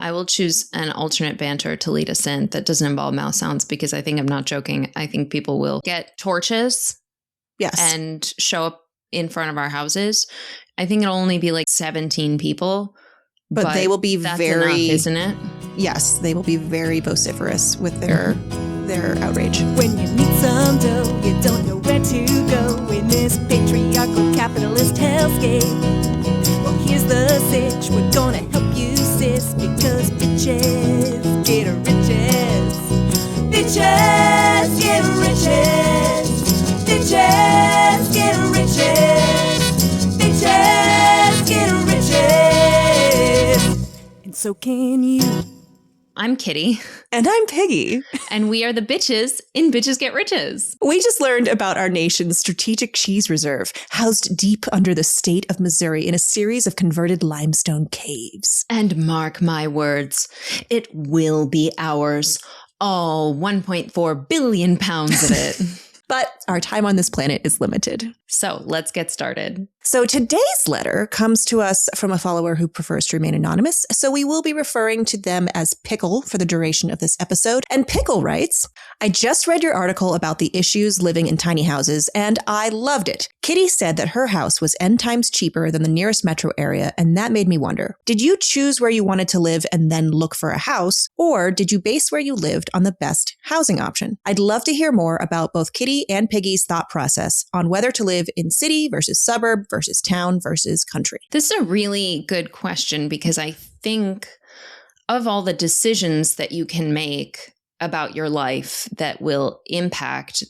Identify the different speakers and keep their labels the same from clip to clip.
Speaker 1: I will choose an alternate banter to lead us in that doesn't involve mouse sounds because I think I'm not joking. I think people will get torches and show up in front of our houses. I think it'll only be like 17 people.
Speaker 2: But they will be
Speaker 1: that's
Speaker 2: very,
Speaker 1: enough, isn't it?
Speaker 2: Yes, they will be very vociferous with their outrage.
Speaker 3: When you need some dough, you don't know where to go in this patriarchal capitalist hellscape. Well, here's the sitch, we're gonna help you, sis, because bitches get riches. Bitches get riches. Bitches get riches. Bitches get riches. And so can you.
Speaker 1: I'm Kitty.
Speaker 2: And I'm Piggy.
Speaker 1: And we are the bitches in Bitches Get Riches.
Speaker 2: We just learned about our nation's strategic cheese reserve, housed deep under the state of Missouri in a series of converted limestone caves.
Speaker 1: And mark my words, it will be ours. All 1.4 billion pounds of it.
Speaker 2: But our time on this planet is limited.
Speaker 1: So let's get started.
Speaker 2: So today's letter comes to us from a follower who prefers to remain anonymous. So we will be referring to them as Pickle for the duration of this episode. And Pickle writes, I just read your article about the issues living in tiny houses, and I loved it. Kitty said that her house was N times cheaper than the nearest metro area, and that made me wonder, did you choose where you wanted to live and then look for a house, or did you base where you lived on the best housing option? I'd love to hear more about both Kitty and Piggy's thought process on whether to live in city versus suburb versus town versus country.
Speaker 1: This is a really good question because I think of all the decisions that you can make about your life that will impact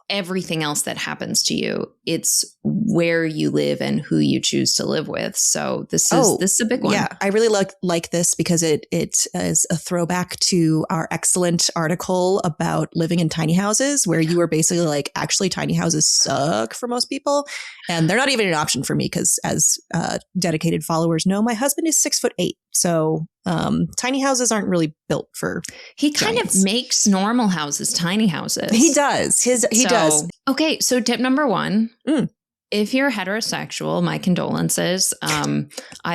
Speaker 1: everything else that happens to you, it's where you live and who you choose to live with. So this is a big one.
Speaker 2: Yeah, I really like this because it is a throwback to our excellent article about living in tiny houses, where you were basically like, actually, tiny houses suck for most people, and they're not even an option for me because, as dedicated followers know, my husband is 6'8". So tiny houses aren't really built for
Speaker 1: He kind
Speaker 2: giants.
Speaker 1: of makes normal houses tiny houses.
Speaker 2: He does. He does.
Speaker 1: Okay, so tip number 1. If you're heterosexual, my condolences. I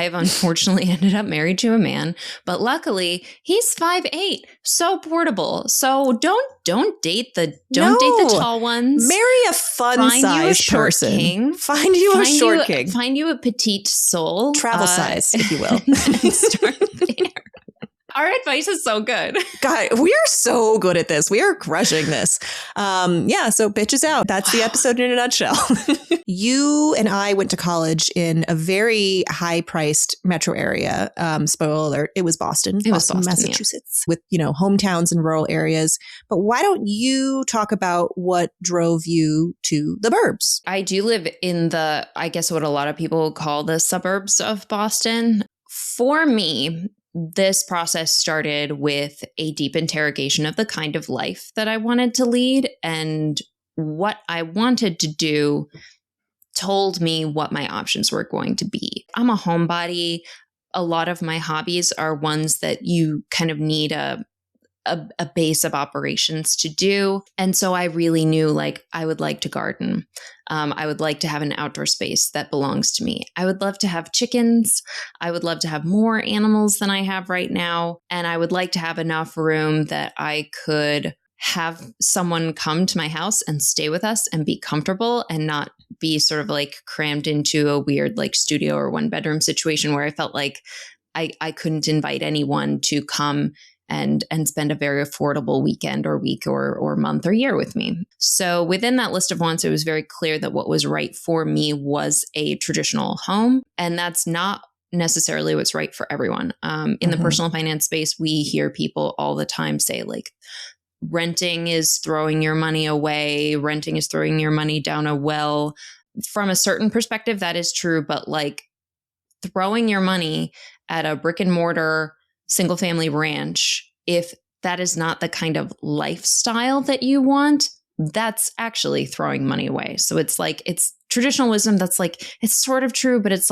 Speaker 1: have unfortunately ended up married to a man, but luckily he's 5'8", so portable. So don't date the tall ones.
Speaker 2: Marry a fun size person.
Speaker 1: King.
Speaker 2: Find you a short king.
Speaker 1: Find you a petite soul.
Speaker 2: Travel size, if you will.
Speaker 1: And start there. Our advice is so good.
Speaker 2: God, we are so good at this. We are crushing this. So bitches out. That's the episode in a nutshell. You and I went to college in a very high-priced metro area. Spoiler alert, it was Boston.
Speaker 1: It was Boston,
Speaker 2: Massachusetts, with, hometowns and rural areas. But why don't you talk about what drove you to the burbs?
Speaker 1: I do live in I guess what a lot of people call the suburbs of Boston. For me, this process started with a deep interrogation of the kind of life that I wanted to lead, and what I wanted to do told me what my options were going to be. I'm a homebody. A lot of my hobbies are ones that you kind of need a base of operations to do. And so I really knew I would like to garden. I would like to have an outdoor space that belongs to me. I would love to have chickens. I would love to have more animals than I have right now. And I would like to have enough room that I could have someone come to my house and stay with us and be comfortable and not be sort of crammed into a weird studio or 1-bedroom situation where I felt like I couldn't invite anyone to come and spend a very affordable weekend or week or month or year with me. So within that list of wants, it was very clear that what was right for me was a traditional home. And that's not necessarily what's right for everyone. In the personal finance space, we hear people all the time say renting is throwing your money away. Renting is throwing your money down a well. From a certain perspective, that is true. But throwing your money at a brick and mortar single family ranch, if that is not the kind of lifestyle that you want, that's actually throwing money away. So it's traditional wisdom that's it's sort of true, but it's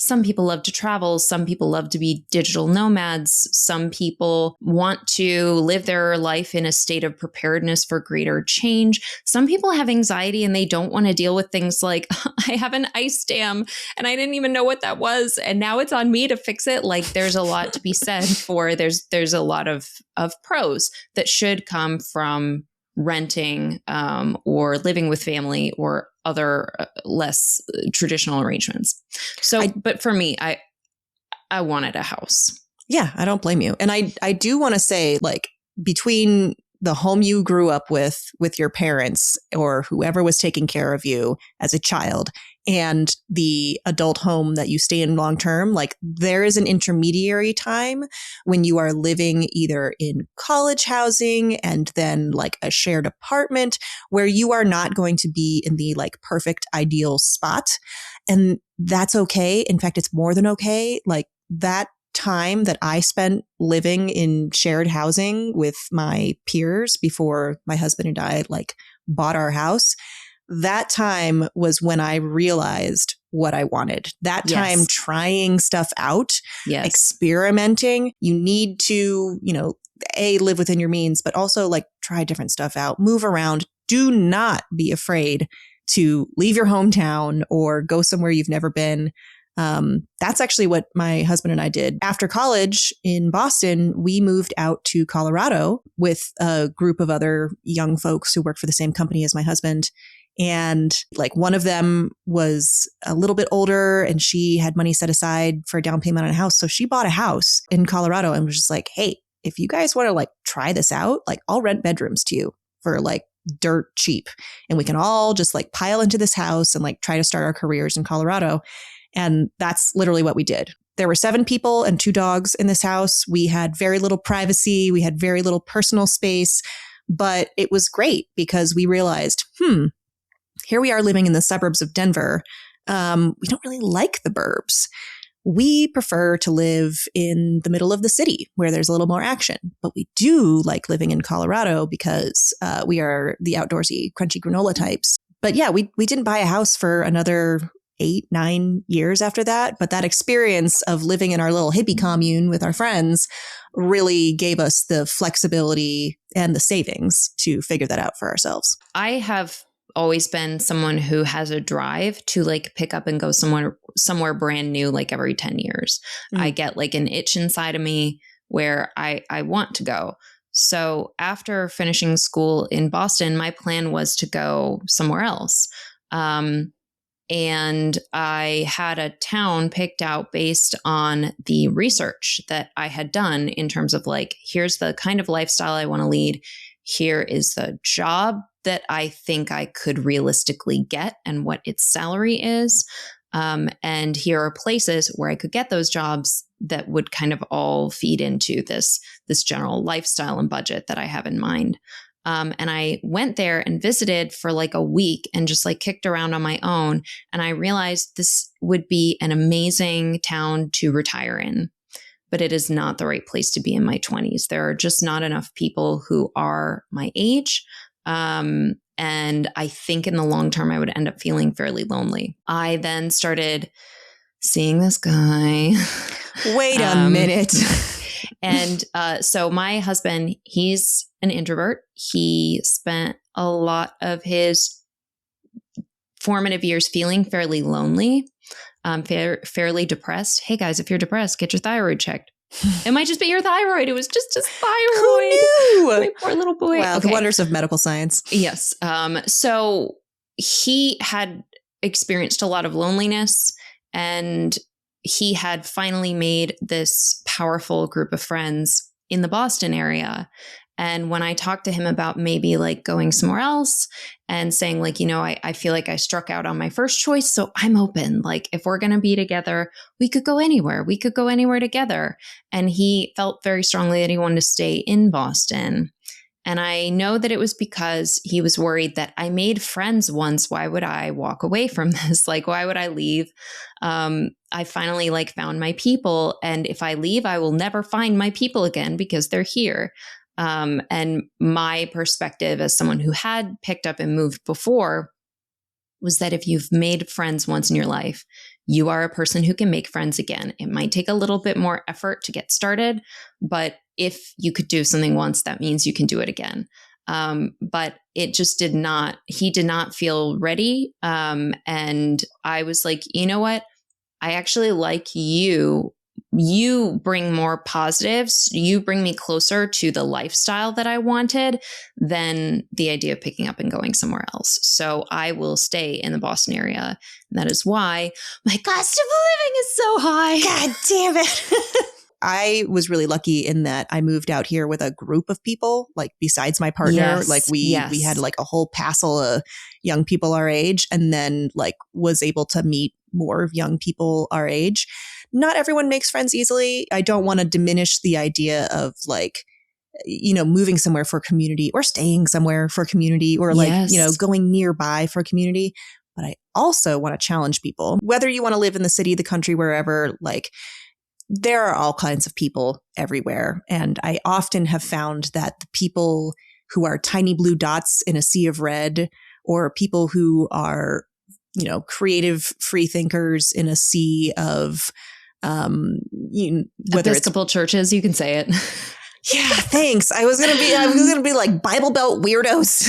Speaker 1: Some people love to travel. Some people love to be digital nomads. Some people want to live their life in a state of preparedness for greater change. Some people have anxiety and they don't want to deal with things like, I have an ice dam and I didn't even know what that was. And now it's on me to fix it. Like there's a lot to be said for, there's a lot of pros that should come from renting or living with family or other less traditional arrangements. So, but for me, I wanted a house.
Speaker 2: Yeah, I don't blame you. And I do want to say, like, between the home you grew up with your parents or whoever was taking care of you as a child and the adult home that you stay in long term, like there is an intermediary time when you are living either in college housing and then like a shared apartment where you are not going to be in the like perfect ideal spot. And that's okay. In fact, it's more than okay. Like that time that I spent living in shared housing with my peers before my husband and I like bought our house, that time was when I realized what I wanted. That time trying stuff out, experimenting. You need to, live within your means, but also like try different stuff out, move around. Do not be afraid to leave your hometown or go somewhere you've never been. That's actually what my husband and I did. After college in Boston, we moved out to Colorado with a group of other young folks who worked for the same company as my husband. And like one of them was a little bit older and she had money set aside for a down payment on a house. So she bought a house in Colorado and was just like, hey, if you guys want to like try this out, like I'll rent bedrooms to you for like dirt cheap. And we can all just like pile into this house and like try to start our careers in Colorado. And that's literally what we did. There were 7 people and 2 dogs in this house. We had very little privacy. We had very little personal space, but it was great because we realized, here we are living in the suburbs of Denver. We don't really like the burbs. We prefer to live in the middle of the city where there's a little more action, but we do like living in Colorado because we are the outdoorsy, crunchy granola types. But yeah, we didn't buy a house for another 8-9 years after that. But that experience of living in our little hippie commune with our friends really gave us the flexibility and the savings to figure that out for ourselves.
Speaker 1: I have always been someone who has a drive to like pick up and go somewhere brand new, like every 10 years. I get like an itch inside of me where I want to go. So after finishing school in Boston, my plan was to go somewhere else. And I had a town picked out based on the research that I had done in terms of like, here's the kind of lifestyle I want to lead. Here is the job that I think I could realistically get and what its salary is. And here are places where I could get those jobs that would kind of all feed into this general lifestyle and budget that I have in mind. And I went there and visited for like a week and just like kicked around on my own. And I realized this would be an amazing town to retire in, but it is not the right place to be in my 20s. There are just not enough people who are my age. And I think in the long term, I would end up feeling fairly lonely. I then started seeing this guy.
Speaker 2: Wait a minute.
Speaker 1: And so my husband, he's an introvert. He spent a lot of his formative years feeling fairly lonely, fairly depressed. Hey guys, if you're depressed, get your thyroid checked. It might just be your thyroid. It was just his thyroid.
Speaker 2: Who knew?
Speaker 1: My poor little boy.
Speaker 2: Wow, the wonders of medical science.
Speaker 1: Yes. So he had experienced a lot of loneliness, and he had finally made this powerful group of friends in the Boston area. And when I talked to him about maybe like going somewhere else and saying like, I feel like I struck out on my first choice. So I'm open. Like if we're going to be together, we could go anywhere. We could go anywhere together. And he felt very strongly that he wanted to stay in Boston. And I know that it was because he was worried that I made friends once. Why would I walk away from this? Like, why would I leave? I finally like found my people. And if I leave, I will never find my people again because they're here. And my perspective as someone who had picked up and moved before was that if you've made friends once in your life, you are a person who can make friends again. It might take a little bit more effort to get started, but if you could do something once, that means you can do it again. But it just he did not feel ready. And I was like, you know what? I actually like you. You bring more positives. You bring me closer to the lifestyle that I wanted than the idea of picking up and going somewhere else. So I will stay in the Boston area. And that is why my cost of living is so high.
Speaker 2: God damn it. I was really lucky in that I moved out here with a group of people, like besides my partner.
Speaker 1: Yes,
Speaker 2: like we had like a whole passel of young people our age, and then like was able to meet more young people our age. Not everyone makes friends easily. I don't want to diminish the idea of like, you know, moving somewhere for community or staying somewhere for community or like, you know, going nearby for community. But I also want to challenge people, whether you want to live in the city, the country, wherever, like, there are all kinds of people everywhere. And I often have found that the people who are tiny blue dots in a sea of red, or people who are, you know, creative free thinkers in a sea of, whether
Speaker 1: Episcopal churches, you can say it.
Speaker 2: Yeah, thanks. I was gonna be like Bible Belt weirdos.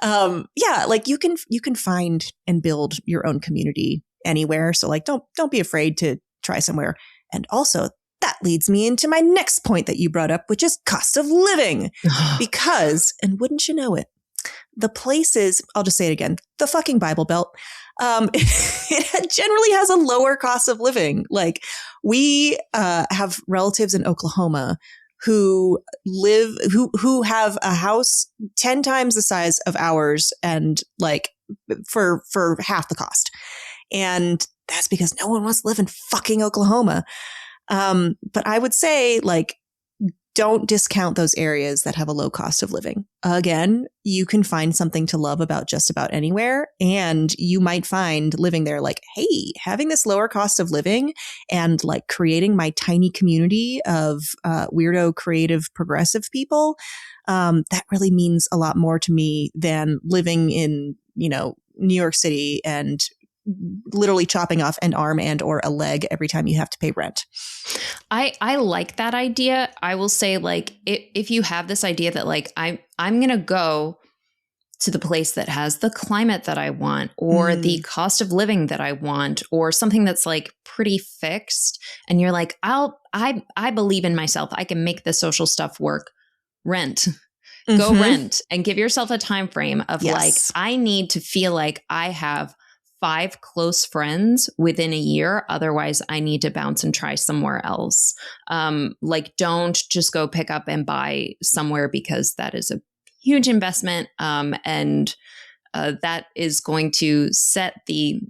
Speaker 2: Yeah, like you can find and build your own community anywhere. So like, don't be afraid to try somewhere. And also, that leads me into my next point that you brought up, which is cost of living. Because, and wouldn't you know it, the places, I'll just say it again, the fucking Bible Belt, it generally has a lower cost of living. Like we have relatives in Oklahoma who have a house 10 times the size of ours and like for half the cost. And that's because no one wants to live in fucking Oklahoma. But I would say, like, don't discount those areas that have a low cost of living. Again, you can find something to love about just about anywhere. And you might find living there like, hey, having this lower cost of living and like creating my tiny community of weirdo, creative, progressive people, that really means a lot more to me than living in, you know, New York City and literally chopping off an arm and or a leg every time you have to pay rent.
Speaker 1: I like that idea. I will say, like, if you have this idea that like I'm going to go to the place that has the climate that I want, or the cost of living that I want, or something that's like pretty fixed, and you're like, I believe in myself. I can make the social stuff work. Rent. Go rent, and give yourself a time frame of like, I need to feel like I have 5 close friends within a year. Otherwise, I need to bounce and try somewhere else. Like, don't just go pick up and buy somewhere, because that is a huge investment. And that is going to set the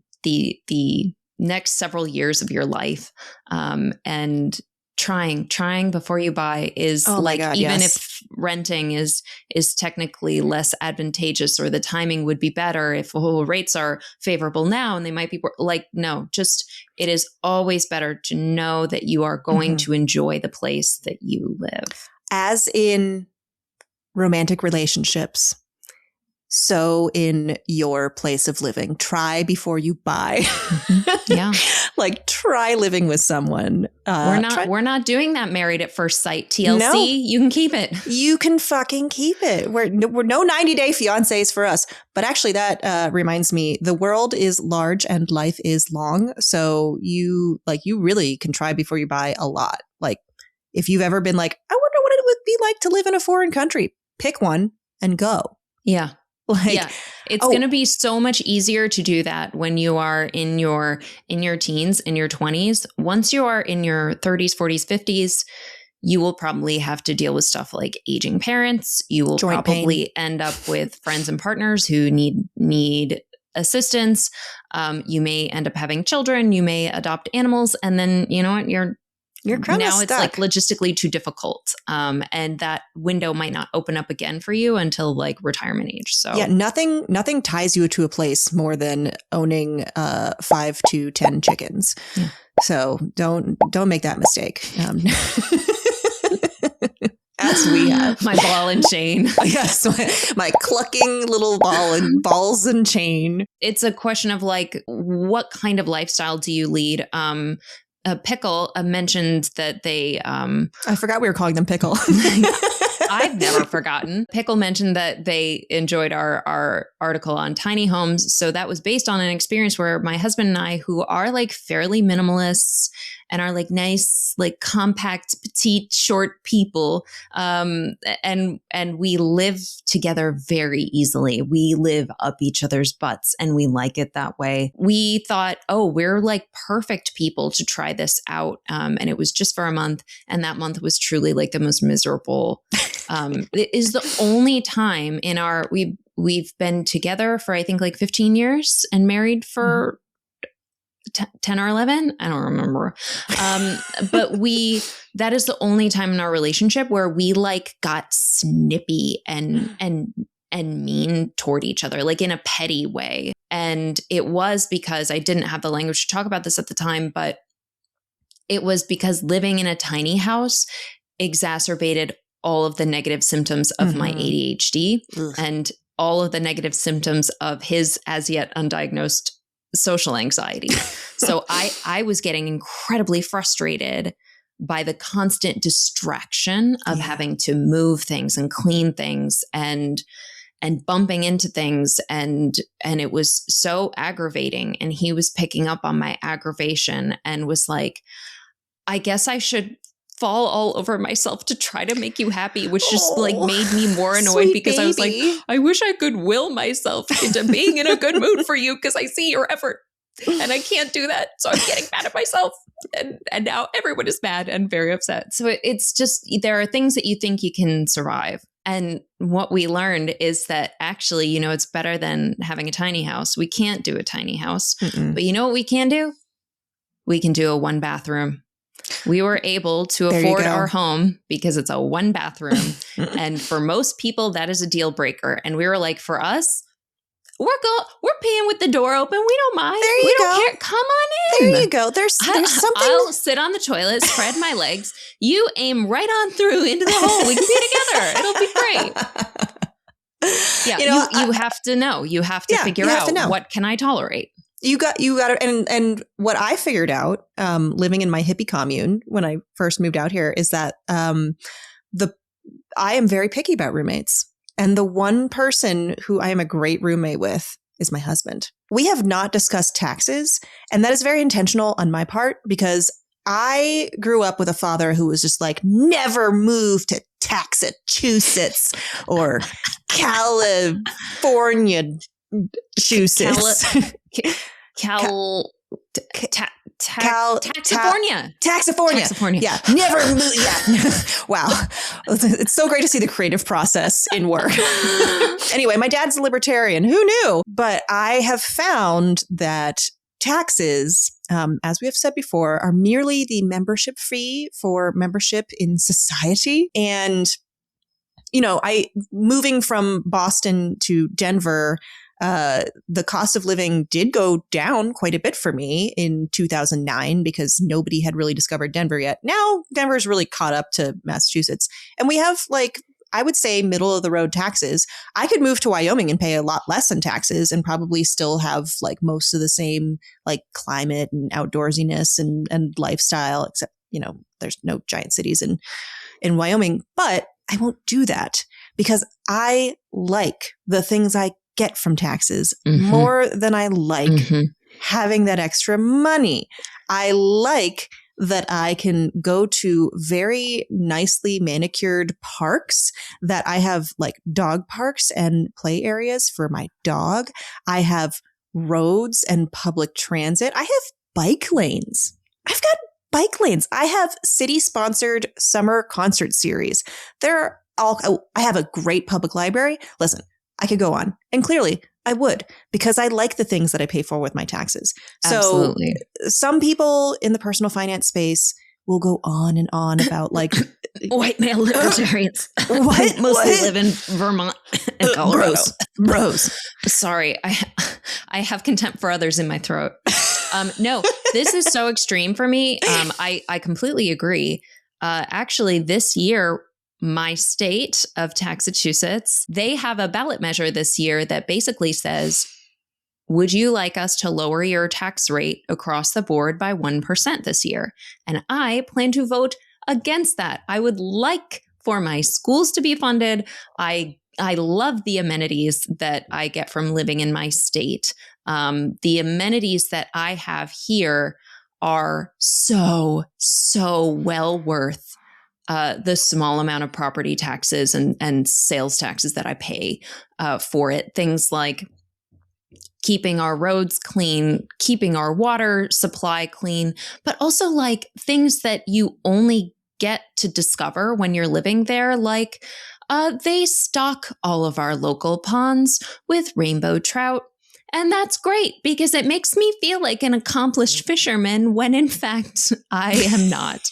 Speaker 1: next several years of your life. And trying before you buy is if renting is technically less advantageous, or the timing would be better if rates are favorable now and they might be like, no, just, it is always better to know that you are going to enjoy the place that you live.
Speaker 2: As in romantic relationships, so in your place of living, try before you buy.
Speaker 1: Yeah.
Speaker 2: Like, try living with someone.
Speaker 1: We're not doing that married at first sight TLC.
Speaker 2: No.
Speaker 1: You can keep it.
Speaker 2: You can fucking keep it. We're no 90-day fiancés for us. But actually, that reminds me, the world is large and life is long. So you really can try before you buy a lot. Like, if you've ever been like, I wonder what it would be like to live in a foreign country, pick one and go.
Speaker 1: Yeah.
Speaker 2: Like,
Speaker 1: yeah, it's going to be so much easier to do that when you are in your teens, in your 20s. Once you are in your 30s, 40s, 50s, you will probably have to deal with stuff like aging parents. You will probably end up with friends and partners who need assistance. You may end up having children. You may adopt animals, and then you know what, you're kind of stuck. It's like logistically too difficult. And that window might not open up again for you until like retirement age. So
Speaker 2: yeah, nothing ties you to a place more than owning 5 to 10 chickens. Yeah. So don't make that mistake. That's we have.
Speaker 1: My ball and chain.
Speaker 2: Yes, my clucking little balls and chain.
Speaker 1: It's a question of like, what kind of lifestyle do you lead? Pickle mentioned that they...
Speaker 2: I forgot we were calling them Pickle.
Speaker 1: I've never forgotten. Pickle mentioned that they enjoyed our article on tiny homes. So that was based on an experience where my husband and I, who are like fairly minimalists and are like nice, like compact, petite, short people, and we live together very easily. We live up each other's butts and we like it that way. We thought, oh, we're like perfect people to try this out. And it was just for a month. And that month was truly like the most miserable. It is the only time in we've been together for I think like 15 years and married for 10 or 11. I don't remember. But that is the only time in our relationship where we like got snippy and mean toward each other, like in a petty way. And it was because I didn't have the language to talk about this at the time, but it was because living in a tiny house exacerbated all of the negative symptoms of my ADHD and all of the negative symptoms of his as yet undiagnosed social anxiety. So I was getting incredibly frustrated by the constant distraction of having to move things and clean things and bumping into things. And it was so aggravating. And he was picking up on my aggravation and was like, I guess I should fall all over myself to try to make you happy, which just like made me more annoyed because baby. I was like, I wish I could will myself into being in a good mood for you because I see your effort and I can't do that. So I'm getting mad at myself. And now everyone is mad and very upset. So it's just, there are things that you think you can survive. And what we learned is that actually, it's better than having a tiny house. We can't do a tiny house, but you know what we can do? We can do a 1 bathroom. We were able to afford our home because it's a 1 bathroom. And for most people, that is a deal breaker. And we were like, for us, we're paying with the door open. We don't mind. We don't care. Come on in.
Speaker 2: There you go. There's something.
Speaker 1: I'll sit on the toilet, spread my legs. You aim right on through into the hole. We can be together. It'll be great. Yeah, you have to know. You have to figure out what can I tolerate.
Speaker 2: You got to, and what I figured out, living in my hippie commune when I first moved out here is that, I am very picky about roommates. And the one person who I am a great roommate with is my husband. We have not discussed taxes, and that is very intentional on my part because I grew up with a father who was just like, never move to TAXACHUSETTS or California. Taxafornia. Yeah. Never move. Yeah. Wow. It's so great to see the creative process in work. Anyway, my dad's a libertarian. Who knew? But I have found that taxes, as we have said before, are merely the membership fee for membership in society. And, moving from Boston to Denver, the cost of living did go down quite a bit for me in 2009 because nobody had really discovered Denver yet. Now Denver's really caught up to Massachusetts, and we have I would say middle of the road taxes. I could move to Wyoming and pay a lot less in taxes and probably still have most of the same climate and outdoorsiness and lifestyle, except, there's no giant cities in Wyoming, but I won't do that because I like the things I get from taxes more than I like having that extra money. I like that I can go to very nicely manicured parks, that I have dog parks and play areas for my dog. I have roads and public transit. I have bike lanes. I've got bike lanes. I have city-sponsored summer concert series. I have a great public library. Listen, I could go on. And clearly I would, because I like the things that I pay for with my taxes.
Speaker 1: Absolutely.
Speaker 2: So some people in the personal finance space will go on and on about
Speaker 1: white male libertarians.
Speaker 2: What?
Speaker 1: Mostly live in Vermont and Colorado.
Speaker 2: Bros.
Speaker 1: Sorry. I have contempt for others in my throat. No, this is so extreme for me. I completely agree. Actually, this year, my state of Taxachusetts, they have a ballot measure this year that basically says, would you like us to lower your tax rate across the board by 1% this year? And I plan to vote against that. I would like for my schools to be funded. I love the amenities that I get from living in my state. The amenities that I have here are so well worth the small amount of property taxes and sales taxes that I pay for it. Things like keeping our roads clean, keeping our water supply clean, but also like things that you only get to discover when you're living there, like they stock all of our local ponds with rainbow trout. And that's great because it makes me feel like an accomplished fisherman when in fact I am not.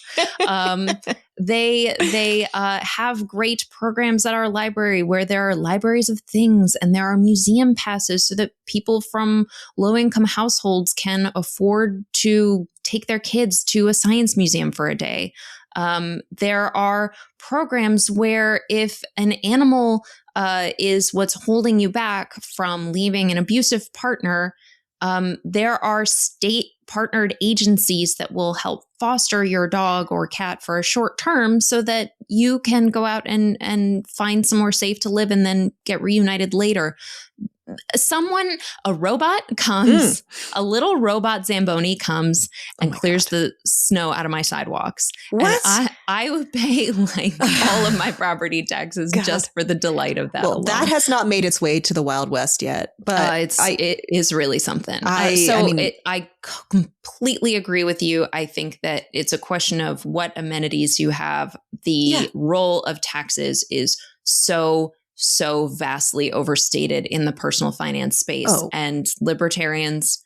Speaker 1: They have great programs at our library where there are libraries of things and there are museum passes so that people from low-income households can afford to take their kids to a science museum for a day. There are programs where if an animal is what's holding you back from leaving an abusive partner, there are state partnered agencies that will help foster your dog or cat for a short term so that you can go out and find somewhere safe to live and then get reunited later. A robot comes, a little robot Zamboni comes and clears the snow out of my sidewalks.
Speaker 2: What?
Speaker 1: And I would pay like all of my property taxes just for the delight of that.
Speaker 2: Well,
Speaker 1: alone.
Speaker 2: that has not made its way to the Wild West yet, but
Speaker 1: it is really something. I completely agree with you. I think that it's a question of what amenities you have. The role of taxes is so vastly overstated in the personal finance space. And libertarians,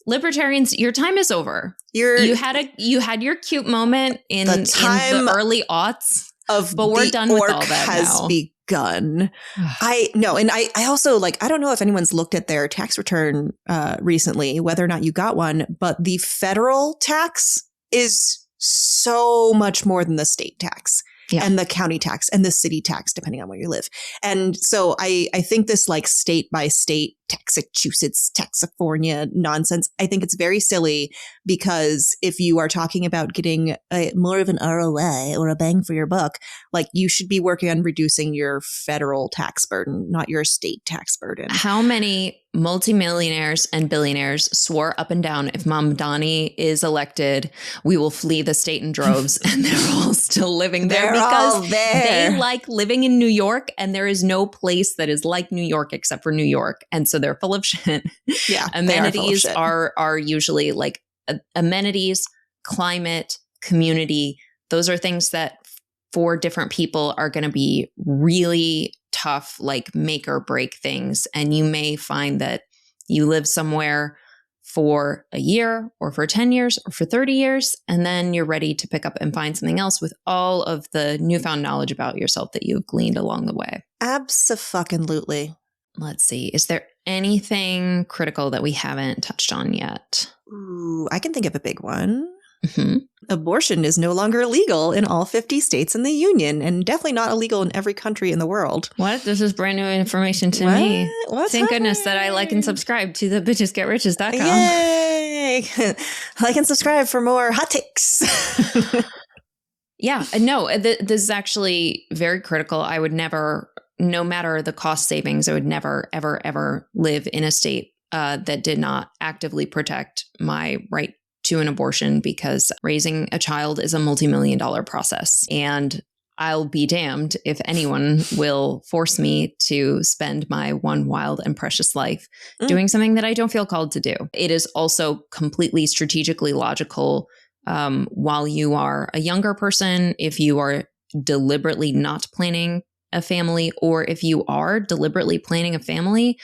Speaker 1: your time is over. You had your cute moment in the early aughts, but we're done with all that
Speaker 2: has
Speaker 1: now.
Speaker 2: Begun. I also I don't know if anyone's looked at their tax return recently, whether or not you got one, but the federal tax is so much more than the state tax. Yeah. And the county tax and the city tax, depending on where you live. And so I think this state by state, TAXACHUSETTS, Taxafornia nonsense, I think it's very silly because if you are talking about getting more of an ROI or a bang for your buck, you should be working on reducing your federal tax burden, not your state tax burden.
Speaker 1: How many multimillionaires and billionaires swore up and down if Mamdani is elected, we will flee the state in droves, and they're all still living there because they like living in New York, and there is no place that is like New York except for New York. And so they're full of shit. Yeah. Amenities are usually amenities, climate, community. Those are things that for different people are going to be really tough, make or break things. And you may find that you live somewhere for a year or for 10 years or for 30 years, and then you're ready to pick up and find something else with all of the newfound knowledge about yourself that you've gleaned along the way.
Speaker 2: Abso-fucking-lutely.
Speaker 1: Let's see. Is there anything critical that we haven't touched on yet?
Speaker 2: Ooh, I can think of a big one.
Speaker 1: Mm-hmm.
Speaker 2: Abortion is no longer illegal in all 50 states in the union, and definitely not illegal in every country in the world.
Speaker 1: What? This is brand new information to me. Thank goodness that I like and subscribe to the bitchesgetriches.com.
Speaker 2: Yay! Like and subscribe for more hot takes.
Speaker 1: Yeah, no, this is actually very critical. I would never, no matter the cost savings, I would never, ever, ever live in a state that did not actively protect my right to an abortion, because raising a child is a multi-million-dollar process. And I'll be damned if anyone will force me to spend my one wild and precious life doing something that I don't feel called to do. It is also completely strategically logical while you are a younger person, if you are deliberately not planning a family, or if you are deliberately planning a family,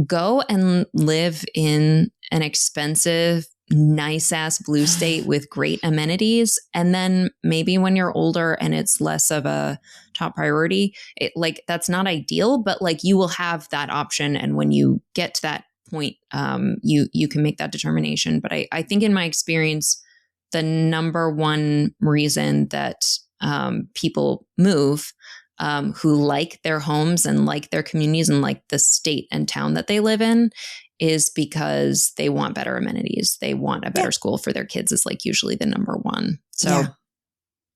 Speaker 1: go and live in an expensive, nice ass blue state with great amenities. And then maybe when you're older and it's less of a top priority, that's not ideal, but you will have that option. And when you get to that point, you can make that determination. But I think in my experience, the number one reason that people move who like their homes and like their communities and like the state and town that they live in is because they want better amenities. They want a better school for their kids is like usually the number one. So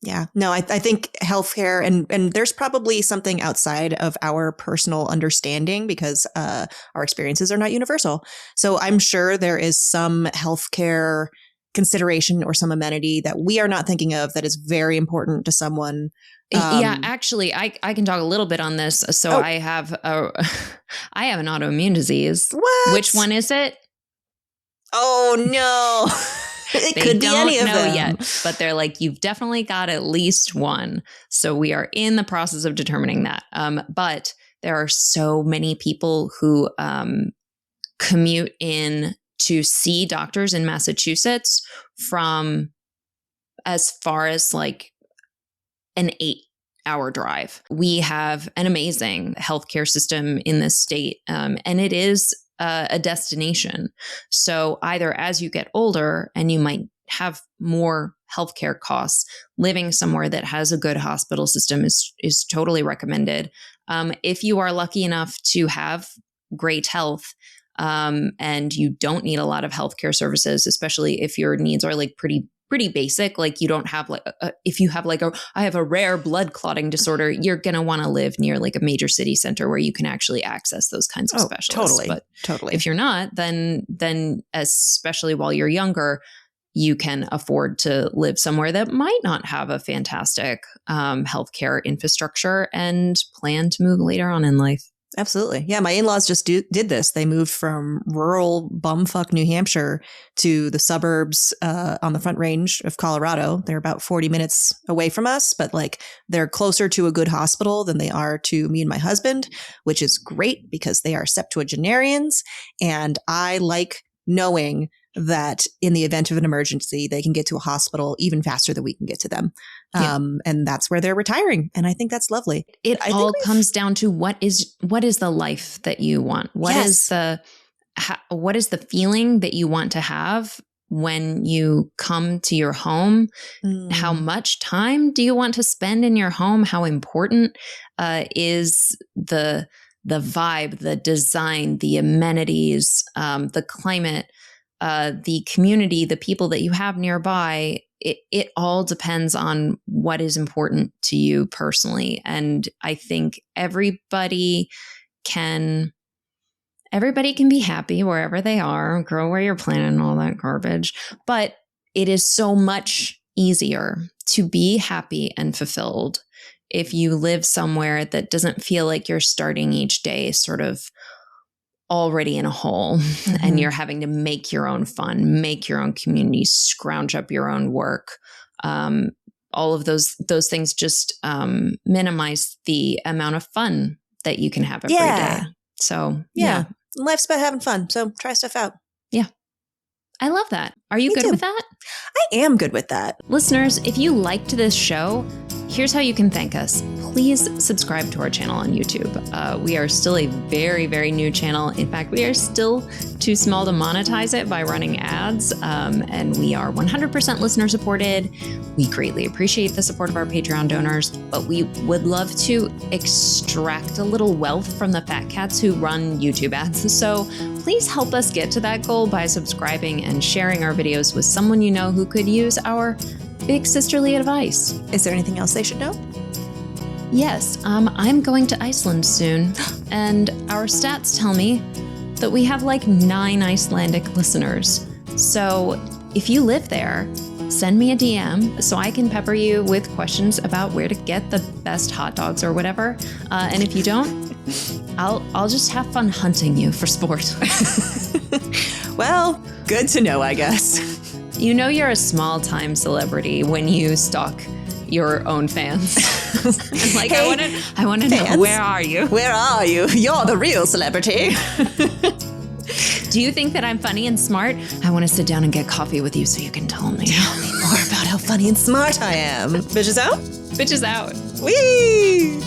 Speaker 2: yeah. No, I think healthcare and there's probably something outside of our personal understanding because our experiences are not universal. So I'm sure there is some healthcare consideration or some amenity that we are not thinking of that is very important to someone.
Speaker 1: Yeah, actually, I can talk a little bit on this. So I have an autoimmune disease.
Speaker 2: What?
Speaker 1: Which one is it?
Speaker 2: Oh no. It could be any of them. They don't know yet,
Speaker 1: but they're like, you've definitely got at least one. So we are in the process of determining that. But there are so many people who commute in to see doctors in Massachusetts from as far as like an 8-hour drive. We have an amazing healthcare system in this state, and it is a destination. So either as you get older and you might have more healthcare costs, living somewhere that has a good hospital system is totally recommended. If you are lucky enough to have great health, and you don't need a lot of healthcare services, especially if your needs are like pretty basic, like you don't have like, if you have like I have a rare blood clotting disorder, you're going to want to live near like a major city center where you can actually access those kinds of specialists.
Speaker 2: Totally.
Speaker 1: If you're not, then especially while you're younger, you can afford to live somewhere that might not have a fantastic healthcare infrastructure and plan to move later on in life.
Speaker 2: Absolutely. Yeah, my in-laws just did this. They moved from rural bumfuck New Hampshire to the suburbs on the Front Range of Colorado. They're about 40 minutes away from us, but like they're closer to a good hospital than they are to me and my husband, which is great because they are septuagenarians. And I like knowing that in the event of an emergency, they can get to a hospital even faster than we can get to them.
Speaker 1: Yeah.
Speaker 2: And that's where they're retiring. And I think that's lovely.
Speaker 1: It all comes down to what is the life that you want? What is the feeling that you want to have when you come to your home? How much time do you want to spend in your home? How important is the vibe, the design, the amenities, the climate, the community, the people that you have nearby? It all depends on what is important to you personally. And I think everybody can be happy wherever they are, grow where you're planted and all that garbage. But it is so much easier to be happy and fulfilled if you live somewhere that doesn't feel like you're starting each day sort of already in a hole and you're having to make your own fun, make your own community, scrounge up your own work. All of those things just minimize the amount of fun that you can have every day. So yeah.
Speaker 2: Life's about having fun. So try stuff out.
Speaker 1: Yeah. I love that. Are you good with that?
Speaker 2: I am good with that.
Speaker 1: Listeners, if you liked this show, here's how you can thank us. Please subscribe to our channel on YouTube. We are still a very, very new channel. In fact, we are still too small to monetize it by running ads. And we are 100% listener supported. We greatly appreciate the support of our Patreon donors, but we would love to extract a little wealth from the fat cats who run YouTube ads. So please help us get to that goal by subscribing and sharing our videos with someone you know who could use our big sisterly advice.
Speaker 2: Is there anything else they should know?
Speaker 1: Yes, I'm going to Iceland soon, and our stats tell me that we have like 9 Icelandic listeners. So if you live there, send me a DM so I can pepper you with questions about where to get the best hot dogs or whatever. And if you don't, I'll just have fun hunting you for sport.
Speaker 2: Well, good to know, I guess.
Speaker 1: You know you're a small-time celebrity when you stalk your own fans. Like, hey, I want to know, where are you?
Speaker 2: Where are you? You're the real celebrity.
Speaker 1: Do you think that I'm funny and smart? I want to sit down and get coffee with you so you can tell me.
Speaker 2: Tell me more about how funny and smart I am. Bitches out?
Speaker 1: Bitches out.
Speaker 2: Whee!